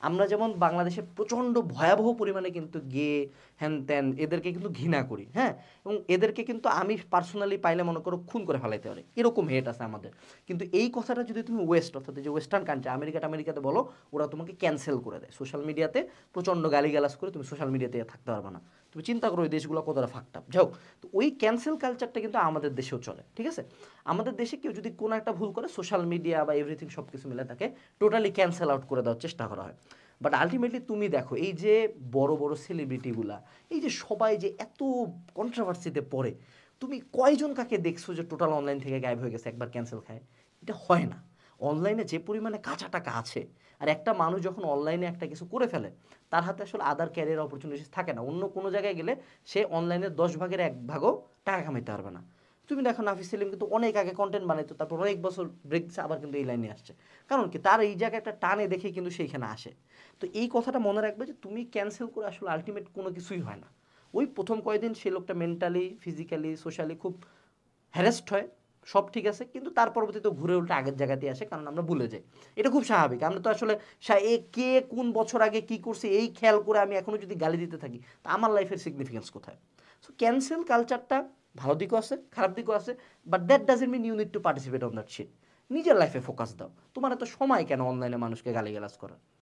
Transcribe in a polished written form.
আমরা যেমন বাংলাদেশে প্রচণ্ড ভয়াবহ পরিমাণে কিন্তু গে হ্যান ত্যান এদেরকে কিন্তু ঘৃণা করি, হ্যাঁ? এবং এদেরকে কিন্তু আমি পার্সোনালি পাইলে মনে করো খুন করে ফেলাইতে পারে, এরকম হেট আছে আমাদের। কিন্তু এই কথাটা যদি তুমি ওয়েস্ট অর্থাৎ যে ওয়েস্টার্ন কান্ট্রি আমেরিকাতে বলো, ওরা তোমাকে ক্যান্সেল করে দেয় সোশ্যাল মিডিয়াতে, প্রচণ্ড গালিগালাজ করে তুমি সোশ্যাল মিডিয়াতে থাকতে পারবে না। তুমি চিন্তা করো ওই দেশগুলো কতটা ফাকড আপ। যাই হোক, তো ওই ক্যান্সেল কালচারটা কিন্তু আমাদের দেশেও চলে, ঠিক আছে? আমাদের দেশে কেউ যদি কোনো একটা ভুল করে সোশ্যাল মিডিয়া বা এভরিথিং সব কিছু মিলে তাকে টোটালি ক্যান্সেল আউট করে দেওয়ার চেষ্টা করা হয়। বাট আলটিমেটলি তুমি দেখো এই যে বড় বড় সেলিব্রিটিগুলা, এই যে সবাই যে এত কন্ট্রোভার্সিতে পড়ে, তুমি কয়জন কাকে দেখছো যে টোটাল অনলাইন থেকে গায়েব হয়ে গেছে একবার ক্যান্সেল খায়? এটা হয় না। অনলাইনে যে পরিমাণে কাঁচা টাকা আছে, আর একটা মানুষ যখন অনলাইনে একটা কিছু করে ফেলে, তার হাতে আসলে আদার ক্যারিয়ার অপরচুনিটিস থাকে না। অন্য কোনো জায়গায় গেলে সে অনলাইনের 10 ভাগের 1 ভাগও টাকা কামাইতে পারবে না। তুমি দেখো নাফিস সেলিম কিন্তু অনেক আগে কন্টেন্ট বানাইতো, তারপর অনেক বছর ব্রেক দিচ্ছে, আবার কিন্তু এই লাইনে আসছে। কারণ কি, তার এই জায়গায় একটা টানে দেখে কিন্তু সেইখানে আসে। তো এই কথাটা মনে রাখবে যে তুমি ক্যান্সেল করে আসলে আলটিমেট কোনো কিছুই হয় না। ওই প্রথম কয়েকদিন সে লোকটা মেন্টালি, ফিজিক্যালি, সোশ্যালি খুব হ্যারাসড হয়, সব ঠিক আছে, কিন্তু তার পরবর্তীতে ঘুরে উল্টে আগের জায়গাতেই আসে, কারণ আমরা ভুলে যাই। এটা খুব স্বাভাবিক। আমরা তো আসলে এ কে কোন বছর আগে কি করছে এই খেয়াল করে আমি এখনো যদি গালি দিতে থাকি, তা আমার লাইফের সিগনিফিকেন্স কোথায়? সো ক্যান্সেল কালচারটা ভালো দিকও আছে, খারাপ দিকও আছে, but that doesn't mean you need to participate on that shit. নিজের লাইফে ফোকাস দাও। তোমার এত সময় কেন অনলাইনে মানুষকে গালিগালাজ করার?